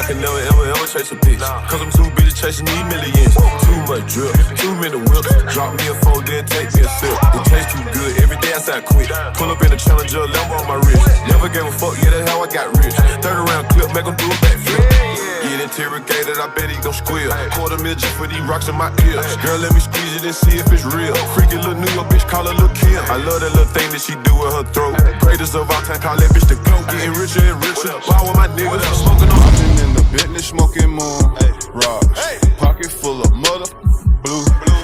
can never ever chase a bitch. Cause I'm too busy chasing these millions. Too much drip, too many whips. Drop me a phone, then take me a sip. It tastes too good, every day I say I quit. Pull up in a Challenger, Lambo on my wrist. Never gave a fuck, yeah, that's how I got rich. 30 round clip, make 'em do a backflip. Get interrogated, I bet he gon' squeal. Quarter mil just for these rocks in my ear. Girl, let me squeeze it and see if it's real. Freaky little New York bitch, call her Lil' Kim. I love that little thing that she do with her throat. Greatest of all time, call that bitch the GOAT. Getting richer and richer, why with my niggas, I'm smoking on. Hopping in the Bentley, smoking moon rocks. Pocket full of mother blue water.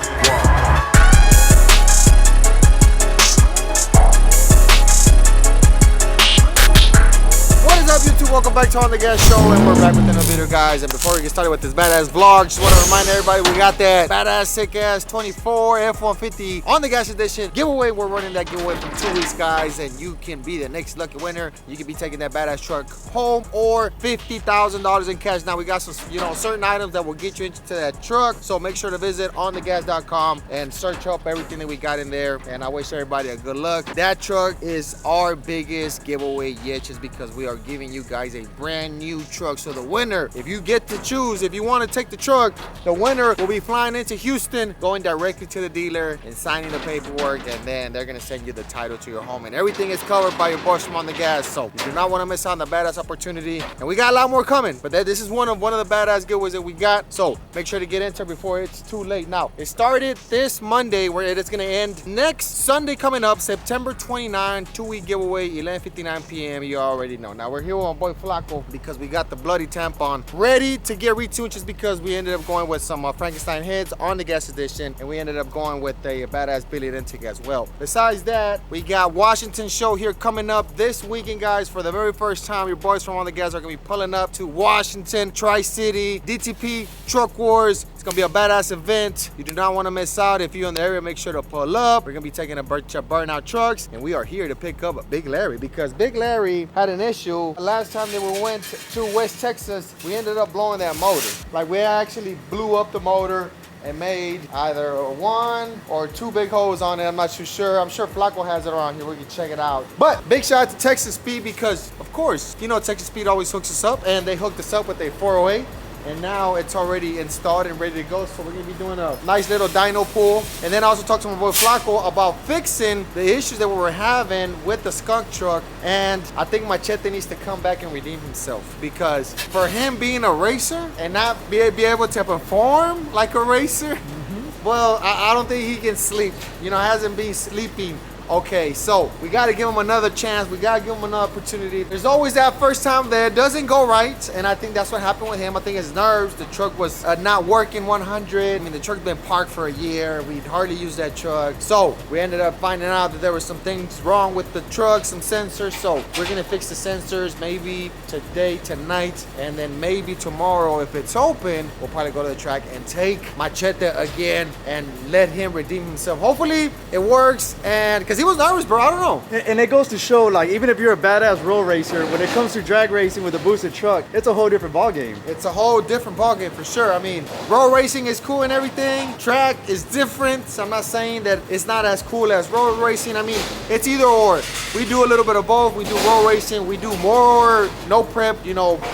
What is up, YouTube? Welcome back to ONDGAS Show, and we're back with another video, guys. And before we get started with this badass vlog, just want to remind everybody we got that badass sick ass 24 F-150 ONDGAS edition giveaway. We're running that giveaway for 2 weeks, guys, and you can be the next lucky winner. You can be taking that badass truck home or $50,000 in cash. Now we got some, certain items that will get you into that truck, so make sure to visit ONDGAS.com and search up everything that we got in there. And I wish everybody a good luck. That truck is our biggest giveaway yet, just because we are giving you guys a brand new truck. So the winner, if you get to choose, if you want to take the truck, the winner will be flying into Houston, going directly to the dealer and signing the paperwork, and then they're gonna send you the title to your home, and everything is covered by your boys from ONDGAS. So you do not want to miss out on the badass opportunity, and we got a lot more coming, but this is one of the badass giveaways that we got. So make sure to get into it before it's too late. Now it started this Monday, where it is gonna end next Sunday coming up, September 29, 2-week giveaway, 11:59 p.m. You already know. Now we're here on boy Flaco because we got the bloody tampon ready to get retuned, just because we ended up going with some Frankenstein heads on the gas edition, and we ended up going with a badass billet intake as well. Besides that, we got Washington show here coming up this weekend, guys. For the very first time, your boys from ONDGAS are gonna be pulling up to Washington, Tri-City, DTP Truck Wars. It's gonna be a badass event. You do not want to miss out. If you're in the area, make sure to pull up. We're gonna be taking a bunch of burnout trucks, and we are here to pick up Big Larry, because Big Larry had an issue last time that we went to West Texas. We ended up blowing that motor. Like, we actually blew up the motor and made either 1 or 2 big holes on it. I'm not too sure. I'm sure Flaco has it around here. We can check it out. But big shout out to Texas Speed, because of course, Texas Speed always hooks us up, and they hooked us up with a 408. And now it's already installed and ready to go. So we're gonna be doing a nice little dyno pull. And then I also talked to my boy Flaco about fixing the issues that we were having with the skunk truck. And I think Machete needs to come back and redeem himself, because for him being a racer and not be able to perform like a racer, well, I don't think he can sleep. Hasn't been sleeping. Okay, so we got to give him another chance. We got to give him another opportunity. There's always that first time that it doesn't go right, and I think that's what happened with him. I think his nerves, the truck was not working 100. I mean, the truck's been parked for a year. We'd hardly used that truck. So we ended up finding out that there were some things wrong with the truck, some sensors. So we're going to fix the sensors maybe today, tonight, and then maybe tomorrow, if it's open, we'll probably go to the track and take Machete again and let him redeem himself. Hopefully it works, and because he was nervous, bro. I don't know. And it goes to show, like, even if you're a badass road racer, when it comes to drag racing with a boosted truck, it's a whole different ballgame. It's a whole different ballgame for sure. I mean, road racing is cool and everything. Track is different. So I'm not saying that it's not as cool as road racing. I mean, it's either or. We do a little bit of both. We do road racing. We do more no prep,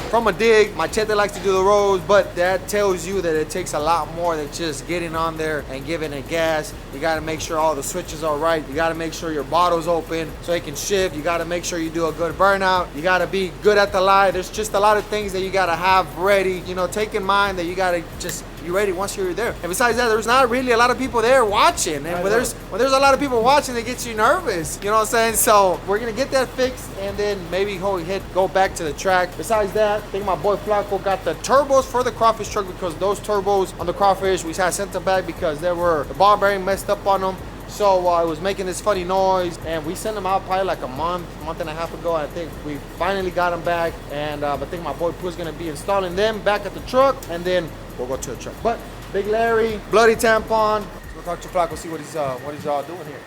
from a dig. Machete likes to do the roads, but that tells you that it takes a lot more than just getting on there and giving it gas. You got to make sure all the switches are right. You got to make sure your bottle's open so it can shift. You got to make sure you do a good burnout. You got to be good at the light. There's just a lot of things that you got to have ready. Take in mind that you got to just be ready once you're there. And besides that, there's not really a lot of people there watching. And when there's a lot of people watching, it gets you nervous. You know what I'm saying? So we're gonna get that fixed, and then maybe go back to the track. Besides that, I think my boy Flaco got the turbos for the crawfish truck, because those turbos on the crawfish we had sent them back because the ball bearing messed up on them. So it was making this funny noise, and we sent them out probably like a month and a half ago. I think we finally got them back, and I think my boy Pooh's gonna be installing them back at the truck, and then we'll go to the truck. But Big Larry, bloody tampon. We'll talk to Flaco, see what he's doing here.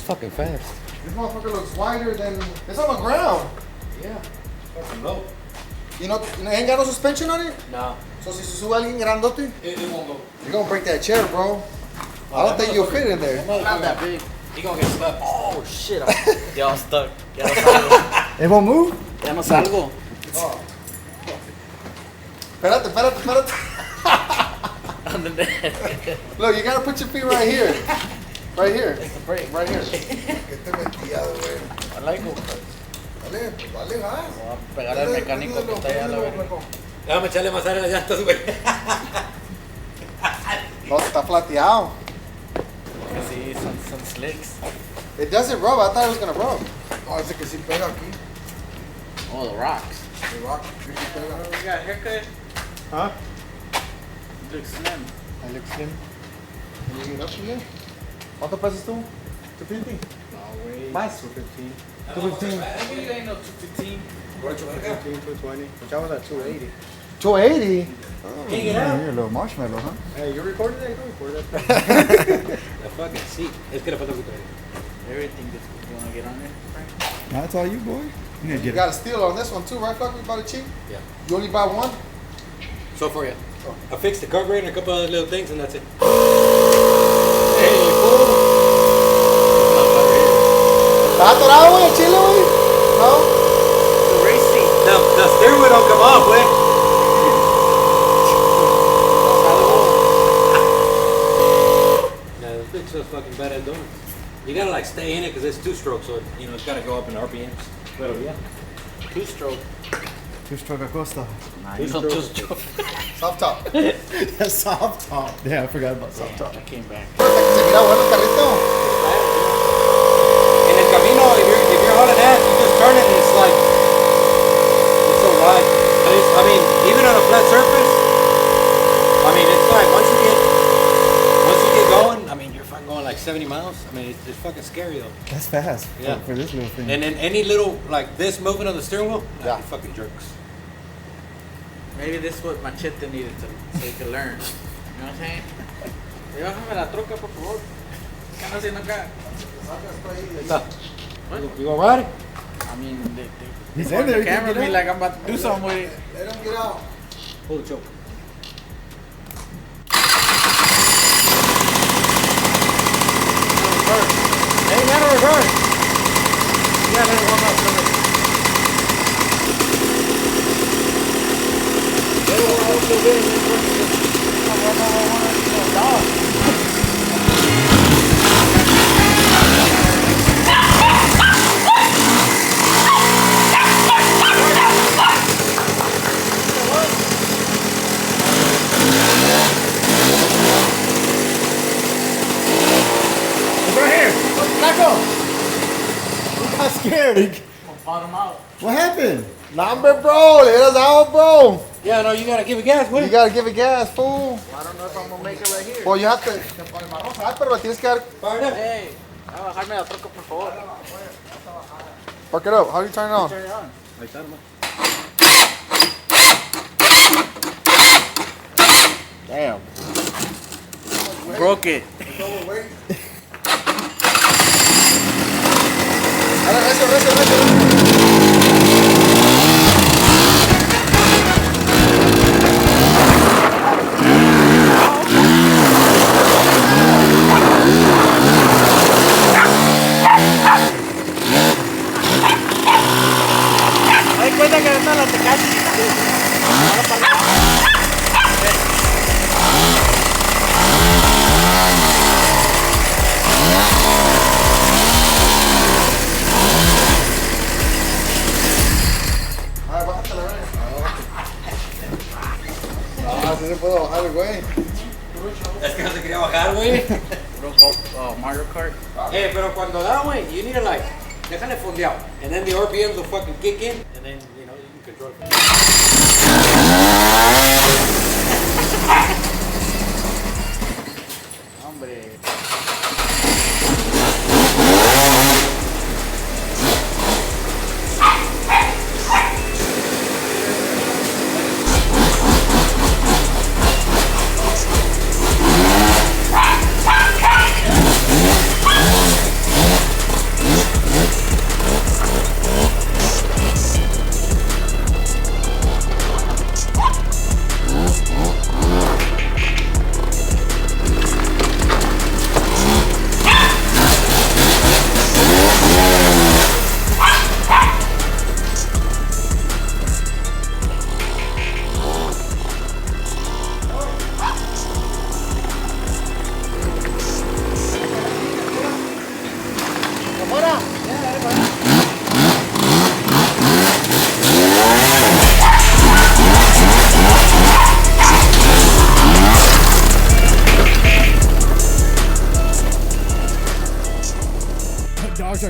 fucking fast. This motherfucker looks wider than... It's on the ground. Yeah. Fucking low. You know, ain't got no suspension on it? No. So si se sube alguien grandote, It won't go. you're gonna break that chair, bro. I don't think you'll fit in there. Not that big. He gonna get stuck. Oh shit. Ya stuck. Ya no salgo. It won't move? Ya no salgo. Oh. Espérate. On the bed. Look, you gotta put your feet right here. Right here. It's a break. Right here. I like it. Vale, vale, va. Voy a pegar al mecánico que está allá a la verga. Déjame echarle más aire a las llantas, güey. No, está flateado. Sí, son slicks. It doesn't rub. I thought it was gonna rub. Oh, ese que sí pega aquí. Oh, the rocks. The rock. Sí pega. We got a haircut. Huh? Looks slim. I look slim. Can you get up again? ¿Cuánto pesas tú? 250? No way. Más. 215. 215. You ain't no 215. 215, 220. Which I was at 280. 280? Can't get out. You're a little marshmallow, huh? Hey, you recorded that? Go record that. The fucking seat. Es que le falta un poquito. Everything that you want to get on there, Frank? That's all you, boy. You need to You got a steal on this one too, right, Flaco? You bought it cheap? Yeah. You only buy one? So far, yeah. I fixed the carburetor and a couple other little things, and that's it. Hey, fool. ¿Está atorado, güey, el chile, güey? No? The race seat. The steering wheel don't come off, güey. Yeah, the thing's so fucking bad at doing. You gotta like stay in it because it's two-stroke, so it's gotta go up in RPMs. But yeah. Two-stroke. Two-stroke Acosta. You don't two-stroke. Soft top. That's soft top. Yeah, I forgot about soft top. I came back. Se mira bueno el carrito. In el camino, if you're hauling ass, you just turn it and it's like, it's so wide. But it's, I mean, even on a flat surface, I mean, it's like, once you get going, I mean, you're fucking going like 70 miles. I mean, it's fucking scary though. That's fast Yeah. for this little thing. And then any little, like this movement of the steering wheel, Yeah. it fucking jerks. Maybe this is what Machete needed so he could learn. You know what I'm saying? Bájame la troca, por favor. ¿Qué están haciendo acá? You gonna ride it? I mean, He's they in there. the camera me like I'm about to do something with it. Let him get out. Pull the choke. Hey, man, reverse. Yeah, let it warm up. Let it warm up a little bit. I'm scared. Bottom out. What happened? Number, bro. Let us out, bro. Yeah, no, you gotta give it gas, You güey. gotta give it gas, fool. I don't know if I'm gonna make it right here. Well, you have to. Pero la tienes que dar. Fire it up. Hey, a bajarme la troca, por favor. Park it up. How do you turn it on? Turn it on. Like that, man. Damn. Broke it. Hay cuenta que está la Sí se puede bajar el güey. Es que no se quería bajar, güey. Mario Kart. Pero cuando da, güey, you need to like, déjale fondeado. And then the RPMs will fucking kick in. And then, you can control it. Hombre.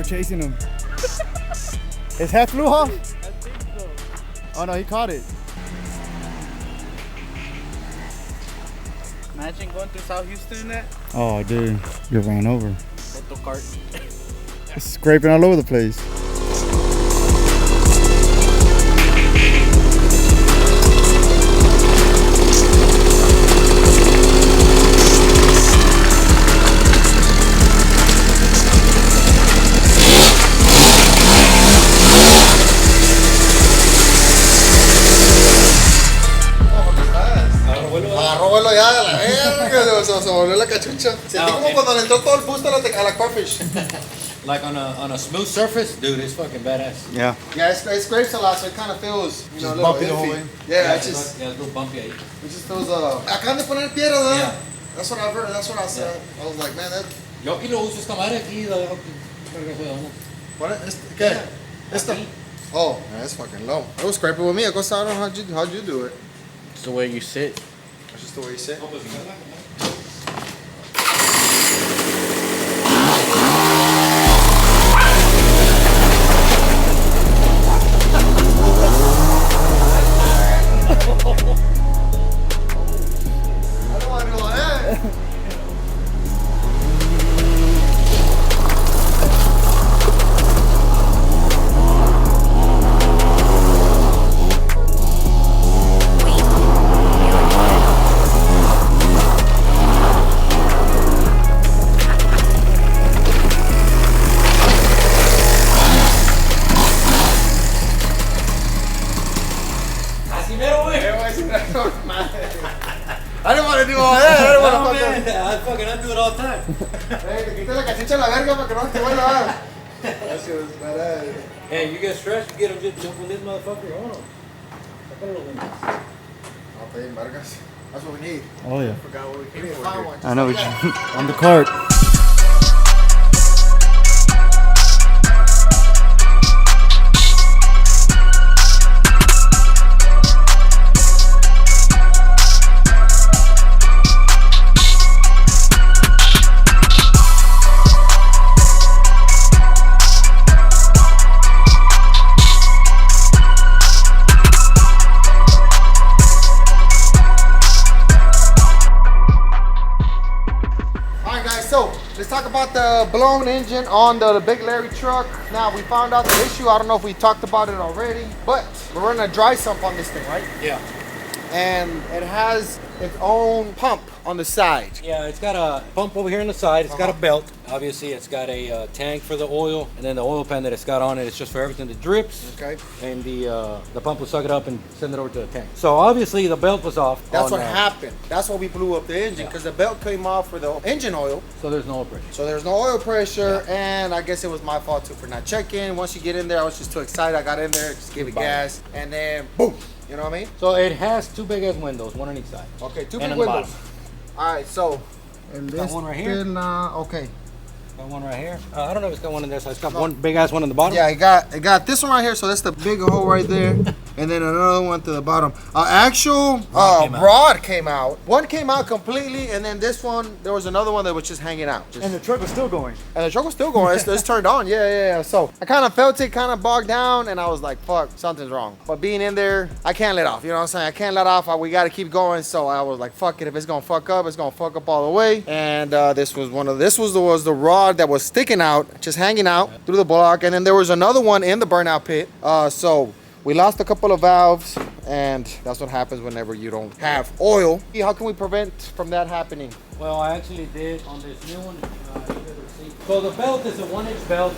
chasing him. His head flew off? I think so. Oh no, he caught it. Imagine going through South Houston in that. Oh dude, you ran over. Photo cart. It's scraping all over the place. Agarró vuelo ya de la verga, se volvió la cachucha. Sentí como cuando le entró todo el boost a la crawfish. Like on a smooth surface, dude, it's fucking badass. Yeah. Yeah, it scrapes a lot, so it kind of feels, you know, a little bumpy the whole iffy. way. Yeah, it's a little bumpy. it just feels, acaban de poner piedra, ¿no? Yeah. That's what I've heard, that's what I said. I was like, man, that, Yo aquí lo uso esta madre aquí, la dejo aquí. what, ¿qué? Esta. Oh, man, it's fucking low. It was scraping with me, of course, I don't know how'd you do it. It's the way you sit. That's just the way you sit. I didn't want to do all that. I didn't want to fuck up. I fucking do it all the time. Hey, te quita la cachicha a la verga para que no te vuelva a dar. That shit was badass. Hey, you get stressed, you get him just jump on this motherfucker. Hold on. I'll pay Vargas. That's what we need. Oh yeah. Forgot what we We came need to for. find one. I know. On the cart. Alright guys, so let's talk about the blown engine on the Big Larry truck. Now we found out the issue. I don't know if we talked about it already, but we're running a dry sump on this thing, right? Yeah. And it has its own pump on the side. Yeah, it's got a pump over here on the side. It's got a belt. Obviously, it's got a tank for the oil, and then the oil pan that it's got on it. It's just for everything that drips. Okay. And the pump will suck it up and send it over to the tank. So obviously the belt was off. That's on, what happened. That's why we blew up the engine, because the belt came off for the engine oil. So there's no oil pressure. So there's no oil pressure, and I guess it was my fault too for not checking. Once you get in there, I was just too excited. I got in there, just gave it gas, and then boom. You know what I mean? So it has two big ass windows, one on each side. Okay, two And big on the windows. All right, so. Got one right here. Okay. Got one right here. I don't know if it's got one in there, so it's got one big ass one on the bottom. Yeah, it got this one right here, so that's the big hole right there, and then another one to the bottom. Actual rod came out. One came out completely, and then this one, there was another one that was just hanging out. And the truck was still going. And the truck was still going. It's turned on. Yeah. So I kind of felt it kind of bogged down, and I was like, fuck, something's wrong. But being in there, I can't let off. You know what I'm saying? I can't let off. We got to keep going. So I was like, fuck it. If it's going to fuck up, it's going to fuck up all the way. And this was the rod that was sticking out, just hanging out through the block. And then there was another one in the burnout pit. So we lost a couple of valves, and that's what happens whenever you don't have oil. How can we prevent from that happening? Well, I actually did on this new one. So the belt is a 1-inch belt.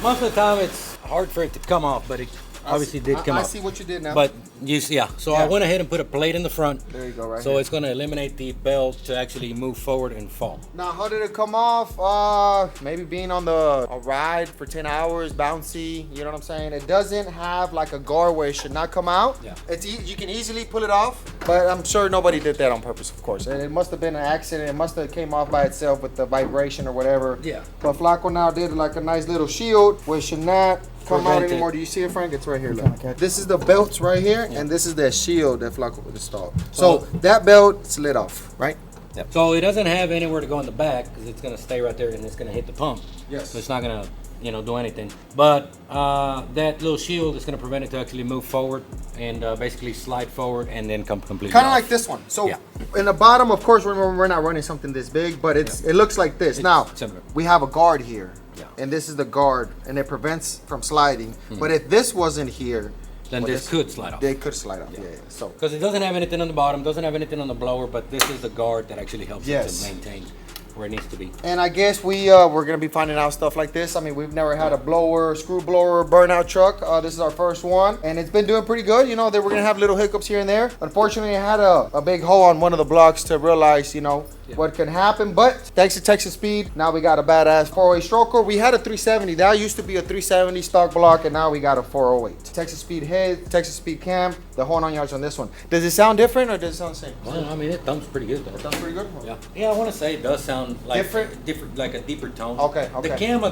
Most of the time it's hard for it to come off, but it obviously did come I off. see what you did now. But you see, so I went ahead and put a plate in the front. There you go, right So here. it's going to eliminate the belt to actually move forward and fall. Now, how did it come off? Maybe being on a ride for 10 hours, bouncy, you know what I'm saying? It doesn't have like a guard where it should not come out. Yeah. You can easily pull it off, but I'm sure nobody did that on purpose, of course. And it must have been an accident. It must have came off by itself with the vibration or whatever. Yeah. But Flaco now did like a nice little shield where it should not come out Prevent it. anymore. Do you see it, Frank? It's right here. Look. This is the belts right here, and this is the shield that Flaco would install. So that belt slid off, right? Yep. So it doesn't have anywhere to go in the back because it's going to stay right there and it's going to hit the pump. Yes. So it's not going to you know, do anything. But that little shield is going to prevent it to actually move forward and basically slide forward and then come completely Kind of off. like this one. So Yeah. in the bottom, of course, we're not running something this big, but it looks like this. Now, similar. we have a guard here. Yeah. And this is the guard, and it prevents from sliding. But if this wasn't here, Then well, this could slide off. they could slide off. Yeah. So Because it doesn't have anything on the bottom, doesn't have anything on the blower, but this is the guard that actually helps it Yes. to maintain where it needs to be. And I guess we're gonna be finding out stuff like this. I mean, we've never had a blower, screw blower, burnout truck. This is our first one, and it's been doing pretty good. You know, that we're gonna have little hiccups here and there. Unfortunately, I had a big hole on one of the blocks to realize, you know, what can happen. But thanks to Texas Speed, now we got a badass 408 stroker. We had a 370. That used to be a 370 stock block, and now we got a 408. Texas Speed head, Texas Speed cam, the whole 9 yards on this one. Does it sound different or does it sound the same? Well, I mean, it thumps pretty good though. It sounds pretty good. Yeah, I want to say it does sound like Different? like a deeper tone. Okay. The cam,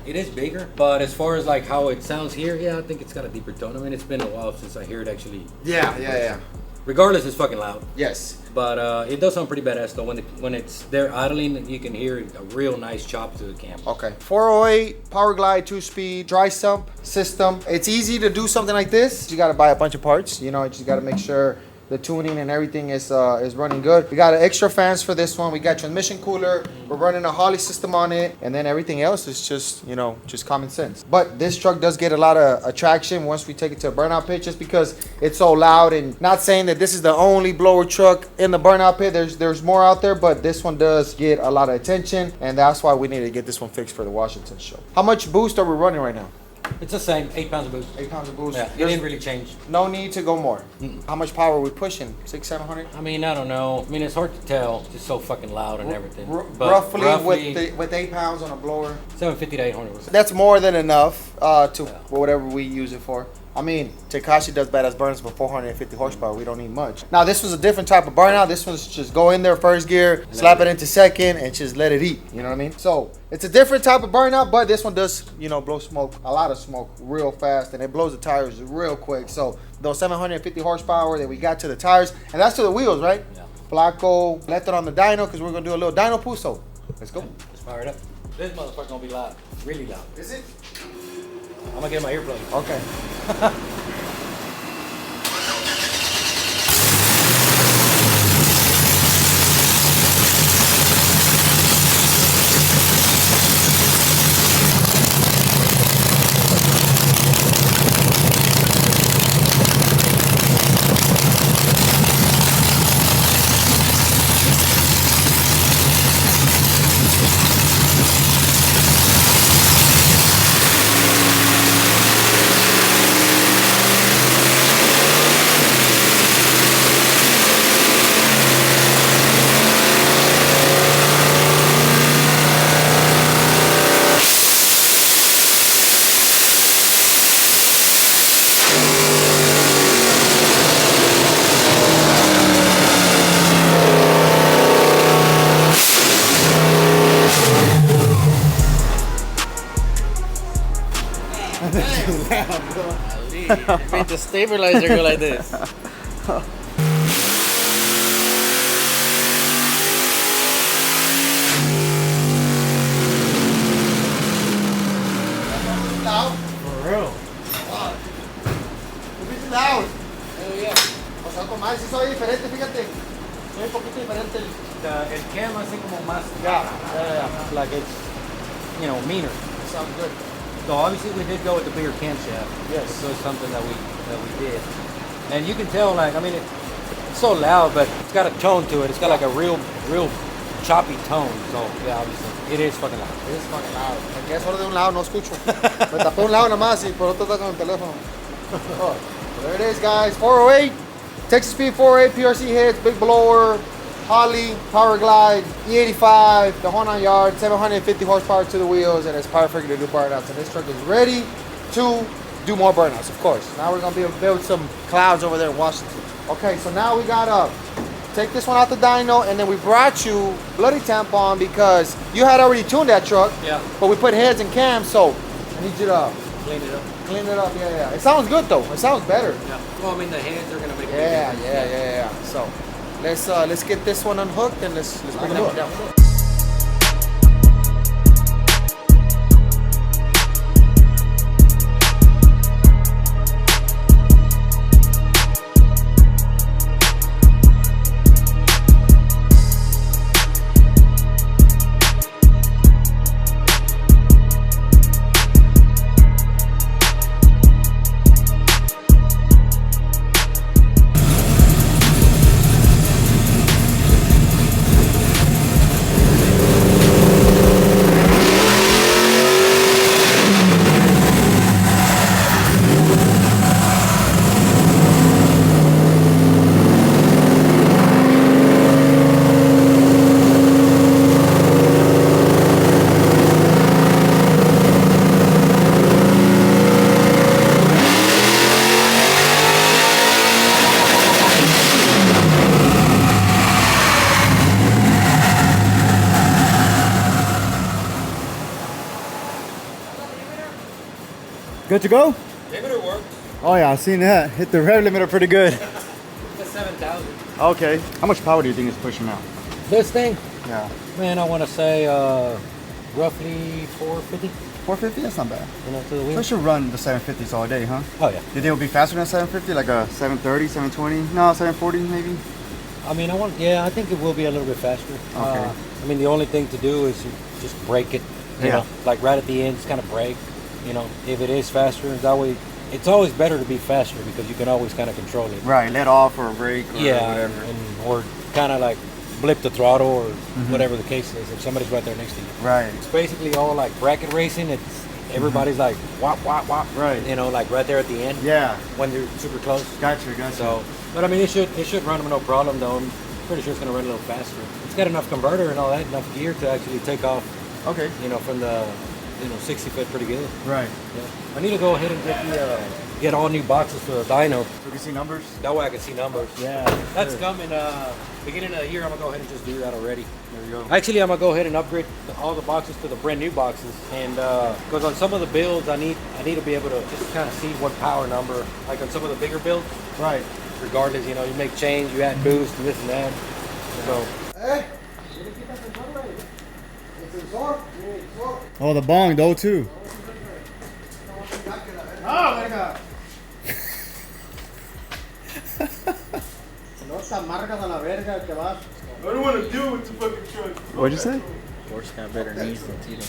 it is bigger, but as far as like how it sounds here, yeah, I think it's got a deeper tone. I mean, it's been a while since I hear it actually. Yeah. Regardless, it's fucking loud. Yes. But it does sound pretty badass though. When it's there idling, you can hear a real nice chop to the cam. Okay. 408 Power Glide 2-speed dry sump system. It's easy to do something like this. You got to buy a bunch of parts. You know, you just got to make sure the tuning and everything is running good. We got extra fans for this one. We got transmission cooler. We're running a Holley system on it, and then everything else is just, you know, just common sense. But this truck does get a lot of attraction once we take it to a burnout pit, just because it's so loud. And not saying that this is the only blower truck in the burnout pit. There's more out there, but this one does get a lot of attention, and that's why we need to get this one fixed for the Washington show. How much boost are we running right now? It's the same, 8 pounds of boost. 8 pounds of boost. Yeah, it didn't really change. No need to go more. How much power are we pushing? 600-700? I mean, I don't know. I mean, it's hard to tell. It's just so fucking loud and everything. But Roughly with 8 pounds on a blower. 750 to 800 was. That's more than enough to whatever we use it for. I mean, Takashi does badass burners for 450 horsepower. We don't need much. Now, this was a different type of burnout. This was just go in there first gear, slap it into second, and just let it eat. You know what I mean? So it's a different type of burnout, but this one does, you know, blow smoke, a lot of smoke real fast, and it blows the tires real quick. So those 750 horsepower that we got to the tires, and that's to the wheels, right? Yeah. Flaco, left it on the dyno, because we're going to do a little dyno poo, so let's go. Let's fire it up. This motherfucker gonna be loud. Really loud. Is it? I'm gonna get my earplugs. Okay. It made the stabilizer go like this. Loud. For real. It's loud. Hell yeah. O sea, con más, sí soy diferente, fíjate. Soy un poquito diferente. El cam así como más. Yeah. Like it's, you know, meaner. Sounds good. So obviously we did go with the bigger camshaft. Yes. So it's something that we did. And you can tell, like, I mean, it's so loud, but it's got a tone to it. It's got like a real choppy tone. So yeah, obviously it is fucking loud. It is fucking loud. Me quedé solo de un lado, no escucho. Me tapé un lado nada más y por otro está con el teléfono. Oh, there it is, guys. 408. Texas Speed 408 PRC heads, big blower, Holley, Power Glide, E85, the whole 9 yards, 750 horsepower to the wheels, and it's perfect to do burnouts. And this truck is ready to do more burnouts, of course. Now we're gonna be able to build some clouds over there in Washington. Okay, so now we gotta take this one out the dyno, and then we brought you Bloody Tampon because you had already tuned that truck. Yeah. But we put heads and cams, so I need you to Clean it up. clean it up. Yeah. It sounds good though. It sounds better. Yeah. Well, I mean, the hands are gonna make. Yeah. So let's get this one unhooked and let's bring that one down. Good to go? Limiter worked. Oh yeah, I've seen that. Hit the rev limiter pretty good. It's 7,000. Okay. How much power do you think it's pushing now? This thing, Yeah. man, I want to say roughly 450. 450? That's not bad. You know, to the So wheel. it should run the 750s all day, huh? Oh yeah. Do you think it'll be faster than 750? Like a 730, 720? No, 740 maybe? I mean, I think it will be a little bit faster. Okay. I mean, the only thing to do is you just brake it. You know, like right at the end, just kind of brake. You know, if it is faster, that way, it's always better to be faster because you can always kind of control it. Right, let off or brake or whatever. or kind of like blip the throttle or whatever the case is if somebody's right there next to you. Right. It's basically all like bracket racing. It's everybody's like wop wop wop. Right. You know, like right there at the end. Yeah. When you're super close. Gotcha. So, but I mean, it should run with no problem though. I'm pretty sure it's gonna run a little faster. It's got enough converter and all that, enough gear to actually take off. Okay. You know, from the 60 foot pretty good. Right. Yeah. I need to go ahead and get all new boxes for the dyno. So we can see numbers? That way I can see numbers. Yeah. That's coming beginning of the year. I'm gonna go ahead and just do that already. There we go. Actually, I'm gonna go ahead and upgrade all the boxes to the brand new boxes, and because on some of the builds, I need to be able to just kind of see what power number. Like on some of the bigger builds, Right. regardless, you know, you make change, you add boost, and this and that. So Oh, the bong though too. I don't want to deal with the fucking truck. What'd you say? Horse got better knees than Tito.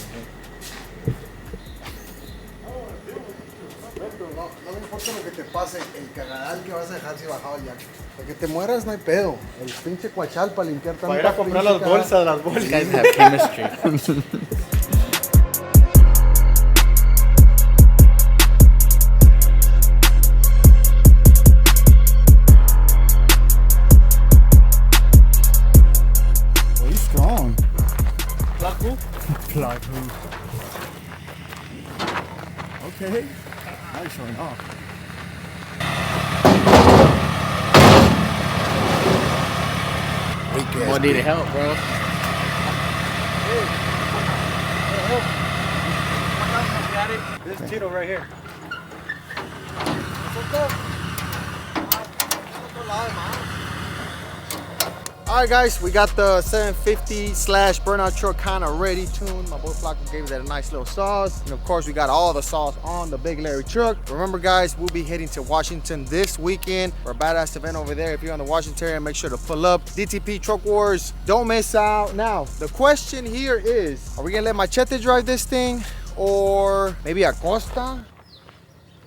No me importa lo que te pase, el cagadal que vas a dejar si bajado ya. Para que te mueras no hay pedo. El pinche cuachal para limpiar tanta Para ir a comprar las pinche bolsas, las You bolsas. guys have chemistry. Oh, he's strong. Flaco. Okay. Now you're showing off. What need help, bro? this is Tito right here. Alright guys, we got the 750 slash burnout truck kind of ready tuned. My boy Flaco gave that a nice little sauce. And of course we got all the sauce on the Big Larry truck. Remember guys, we'll be heading to Washington this weekend for a badass event over there. If you're on the Washington area, make sure to pull up. DTP Truck Wars, don't miss out. Now, the question here is, are we gonna let Machete drive this thing or maybe Acosta?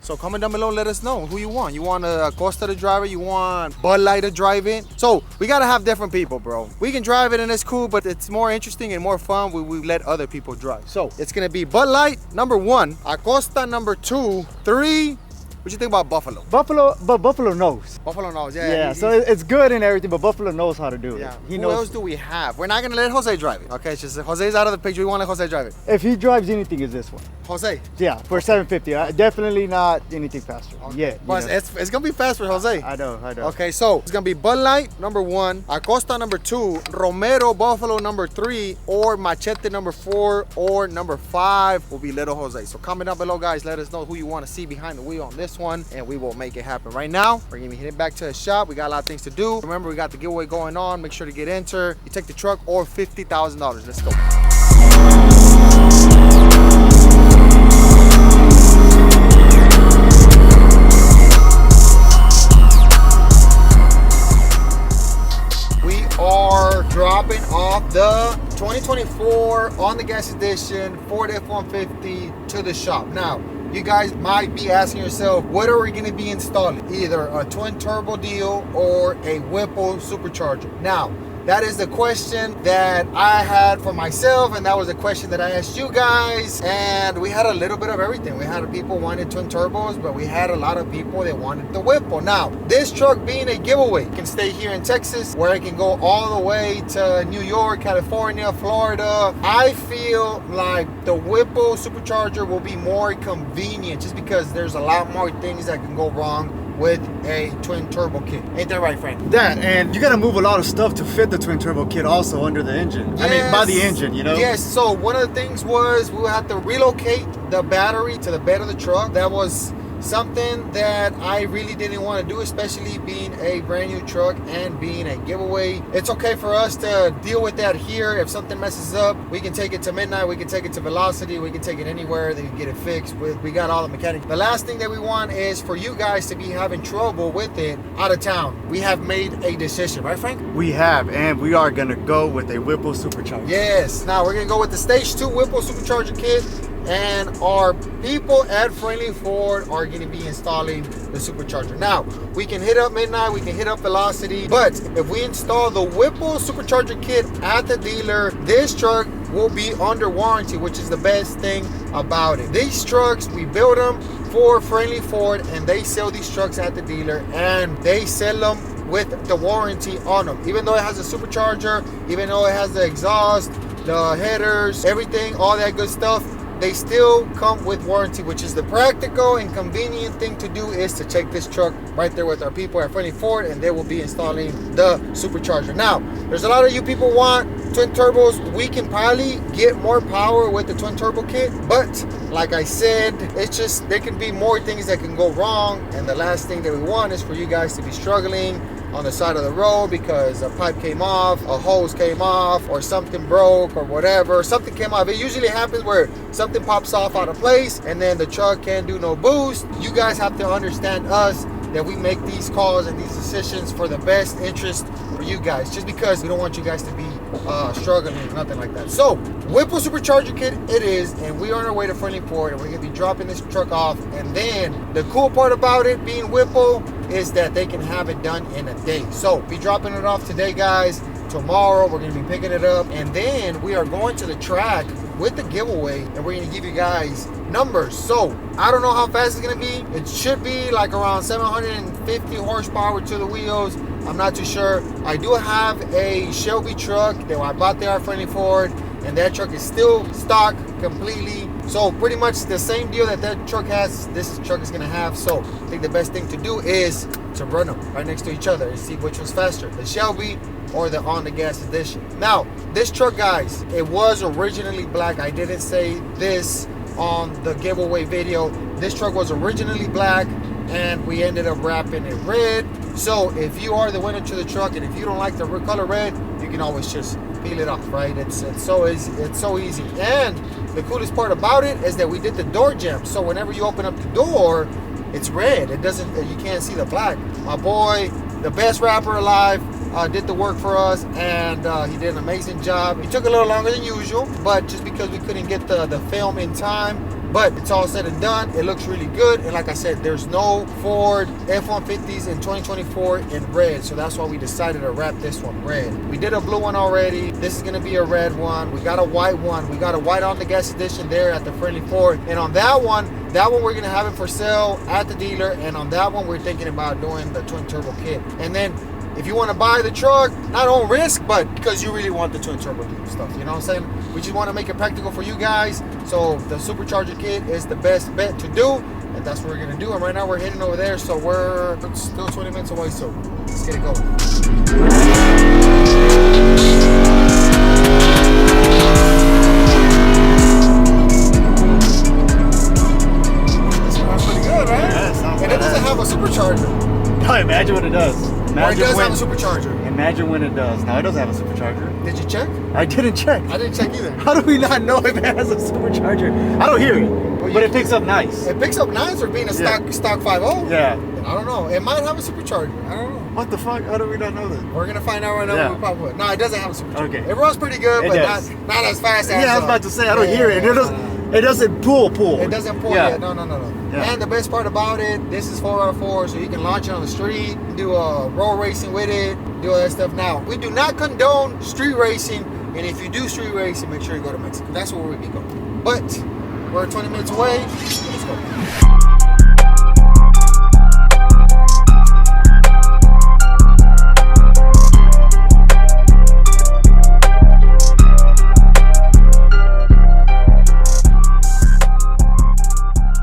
So comment down below, let us know who you want. You want Acosta to drive it? You want Bud Light to drive it? So we gotta have different people, bro. We can drive it and it's cool, but it's more interesting and more fun when we let other people drive. So it's gonna be Bud Light number 1, Acosta number 2, 3. What you think about Buffalo? Buffalo knows. Buffalo knows, yeah. Yeah, so it's good and everything, but Buffalo knows how to do it. yeah. He Who knows. else do we have? We're not gonna let Jose drive it. Okay, it's just Jose's out of the picture. We want to let Jose drive it. If he drives anything, is this one. Jose. Yeah, for 750. Definitely not anything faster. Yeah. But it's gonna be fast for Jose. I know. Okay, so it's gonna be Bud Light number 1, Acosta number 2, Romero Buffalo number 3, or Machete number 4, or number 5 will be Little Jose. So comment down below, guys. Let us know who you want to see behind the wheel on this one, and we will make it happen. Right now, we're gonna be heading back to the shop. We got a lot of things to do. Remember, we got the giveaway going on. Make sure to get entered. You take the truck or $50,000. Let's go. Are dropping off the 2024 on the gas edition Ford F-150 to the shop. Now, you guys might be asking yourself, what are we going to be installing? Either a twin turbo deal or a Whipple supercharger. Now, that is the question that I had for myself, and that was a question that I asked you guys, and we had a little bit of everything. We had people wanting twin turbos, but we had a lot of people that wanted the Whipple. Now, this truck being a giveaway can stay here in Texas, where it can go all the way to New York, California, Florida. I feel like the Whipple supercharger will be more convenient just because there's a lot more things that can go wrong with a twin turbo kit. Ain't that right, Frank? That, and you gotta move a lot of stuff to fit the twin turbo kit also under the engine. I mean, by the engine, you know? Yes, so one of the things was we would have to relocate the battery to the bed of the truck. That was something that I really didn't want to do, especially being a brand new truck and being a giveaway. It's okay for us to deal with that here. If something messes up, we can take it to Midnight, we can take it to Velocity, we can take it anywhere, they can get it fixed. We got all the mechanics. The last thing that we want is for you guys to be having trouble with it out of town. We have made a decision, right, Frank? We have, and we are gonna go with a Whipple supercharger. Yes, now we're gonna go with the Stage 2 Whipple supercharger kit. And our people at Friendly Ford are going to be installing the supercharger. Now, we can hit up Midnight, we can hit up Velocity, but if we install the Whipple supercharger kit at the dealer, this truck will be under warranty, which is the best thing about it. These trucks, we build them for Friendly Ford, and they sell these trucks at the dealer, and they sell them with the warranty on them. Even though it has a supercharger, even though it has the exhaust, the headers, everything, all that good stuff, they still come with warranty, which is the practical and convenient thing to do is to check this truck right there with our people at Friendly Ford, and they will be installing the supercharger. Now, there's a lot of you people want twin turbos. We can probably get more power with the twin turbo kit, but like I said, it's just there can be more things that can go wrong, and the last thing that we want is for you guys to be struggling on the side of the road because a pipe came off, a hose came off, or something broke, or whatever. Something came off. It usually happens where something pops off out of place and then the truck can't do no boost. You guys have to understand us, that we make these calls and these decisions for the best interest for you guys, just because we don't want you guys to be struggling or nothing like that. So Whipple supercharger kit it is, and we are on our way to Friendly Ford, and we're gonna be dropping this truck off. And then the cool part about it being Whipple is that they can have it done in a day. So be dropping it off today, guys. Tomorrow we're gonna be picking it up, and then we are going to the track with the giveaway, and we're gonna give you guys numbers. So I don't know how fast it's gonna be. It should be like around 750 horsepower to the wheels. I'm not too sure. I do have a Shelby truck that I bought there at Friendly Ford, and that truck is still stock completely. So pretty much the same deal that truck has, this truck is gonna have. So I think the best thing to do is to run them right next to each other and see which was faster, the Shelby or the ONDGAS edition. Now, this truck, guys, it was originally black. I didn't say this on the giveaway video. This truck was originally black, and we ended up wrapping it red. So if you are the winner to the truck, and if you don't like the color red, you can always just peel it off, right? It's so easy. It's so easy. And the coolest part about it is that we did the door jam. So whenever you open up the door, it's red. It doesn't. You can't see the black. My boy, the best rapper alive, did the work for us, and he did an amazing job. It took a little longer than usual, but just because we couldn't get the film in time. But it's all said and done. It looks really good. And like I said, there's no Ford F-150s in 2024 in red. So that's why we decided to wrap this one red. We did a blue one already. This is going to be a red one. We got a white one. We got a white ONDGAS edition there at the Friendly Ford. And on that one we're going to have it for sale at the dealer. And on that one, we're thinking about doing the twin turbo kit. And then if you want to buy the truck, not on risk, but because you really want the twin turbo stuff, you know what I'm saying? We just want to make it practical for you guys. So the supercharger kit is the best bet to do, and that's what we're going to do. And right now we're heading over there, so we're still 20 minutes away, so let's get it going. This sounds pretty good, right? Yeah, it sounds and it doesn't have a supercharger. No, imagine what it does. Or it does have a supercharger. Imagine when it does. No, it doesn't have a supercharger. Did you check? I didn't check. I didn't check either. How do we not know if it has a supercharger? I don't hear it, but it picks up nice. It picks up nice for being a stock 5.0. Yeah. I don't know. It might have a supercharger. I don't know. What the fuck? How do we not know that? We're gonna find out right now. Yeah. When we pop up. No, it doesn't have a supercharger. Okay. It runs pretty good, It but does. not as fast as. Yeah, I was about to say I don't hear it. It doesn't pull. It doesn't pull yet. No. Yeah. And the best part about it, this is 4x4, so you can launch it on the street, do road racing with it, do all that stuff. Now, we do not condone street racing, and if you do street racing, make sure you go to Mexico. That's where we'll be going. But we're 20 minutes away. Let's go.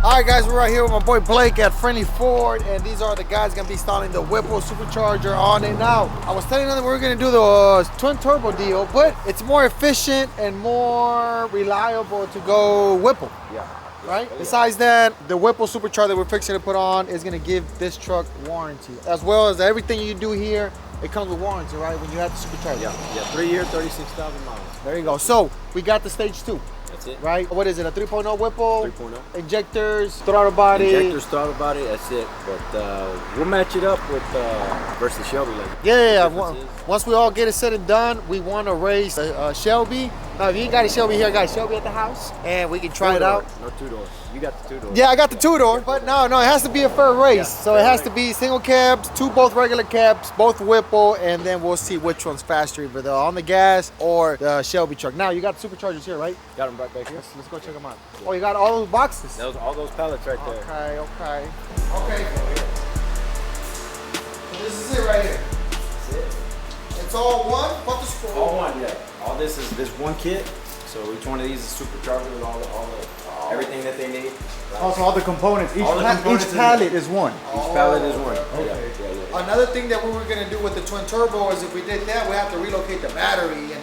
Alright guys, we're right here with my boy Blake at Friendly Ford, and these are the guys gonna be installing the Whipple supercharger on it. Now, I was telling them that we were gonna do the twin turbo deal, but it's more efficient and more reliable to go Whipple. Yeah. Right? Besides that, the Whipple supercharger we're fixing to put on is gonna give this truck warranty, as well as everything you do here. It comes with warranty, right? When you have the supercharger. Yeah. 3 year, 36,000 miles. There you go. So we got the stage 2. That's it. Right? What is it? A 3.0 Whipple? 3.0. Injectors, throttle body. Injectors, throttle body, that's it. But we'll match it up with versus Shelby. Like Yeah. Once we all get it said and done, we want to race a Shelby. Now, if you ain't got a Shelby here, I got a Shelby at the house, and we can try it out. No 2-doors. You got the 2-door. Yeah, I got the 2-door, but no, it has to be a fair race. So it has to be single cabs, both regular cabs, both Whipple, and then we'll see which one's faster, either the on the gas or the Shelby truck. Now, you got the superchargers here, right? Got them right back here. Let's go check them out. Oh, you got all those boxes? All those pallets right there. Okay. So this is it right here. That's it. It's all one, but the screw. All one, yeah. All this is this one kit. So each one of these is supercharger with all the everything that they need. Also, all the components. Each, All the components each in pallet is one. Each pallet is one. Okay. Yeah. Another thing that we were gonna do with the twin turbo is if we did that, we have to relocate the battery, and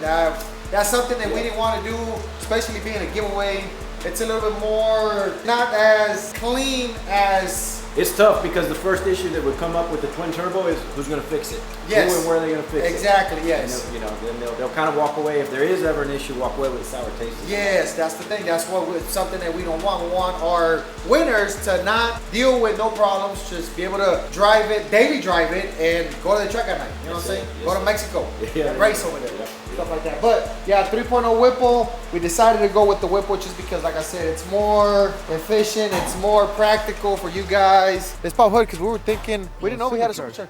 that's something that we didn't want to do, especially being a giveaway. It's a little bit more not as clean as. It's tough because the first issue that would come up with the twin turbo is who's going to fix it. Yes. Who and where are they going to fix it? Exactly. Yes. And then they'll kind of walk away if there is ever an issue. Walk away with a sour taste. Yes, that's the thing. That's what something that we don't want. We want our winners to not deal with no problems. Just be able to drive it, daily drive it, and go to the track at night. You know what I'm saying? Go to Mexico, and race over there, stuff like that. But yeah, 3.0 Whipple. We decided to go with the Whipple just because, like I said, it's more efficient. It's more practical for you guys. It's Pop Hood because we were thinking we didn't know we had a supercharger.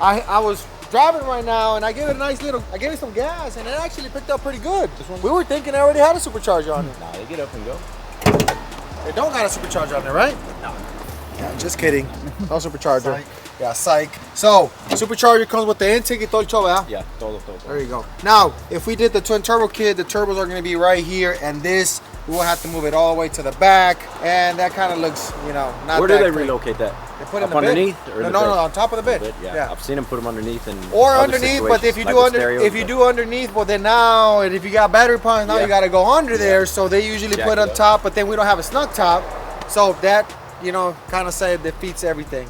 I was driving right now and I gave it some gas and it actually picked up pretty good. We were thinking I already had a supercharger on it. Nah, they get up and go. They don't got a supercharger on there, right? No. Yeah, just kidding. No supercharger. Psych. Yeah, psych. So, supercharger comes with the intake y todo el show, ¿verdad? Yeah, todo. There you go. Now, if we did the twin turbo kit, the turbos are going to be right here, and this, we will have to move it all the way to the back, and that kind of looks, not Where that do they great. relocate that? They put it Up in the underneath? bed. Or No, in the bed? on top of the bed. Yeah. I've seen them put them underneath and Or other underneath, but if you situations, do do underneath, well then now, and if you got battery problems, now you got to go under there. So they usually Jack put it on up. top, but then we don't have a snug top, so that kind of say defeats everything.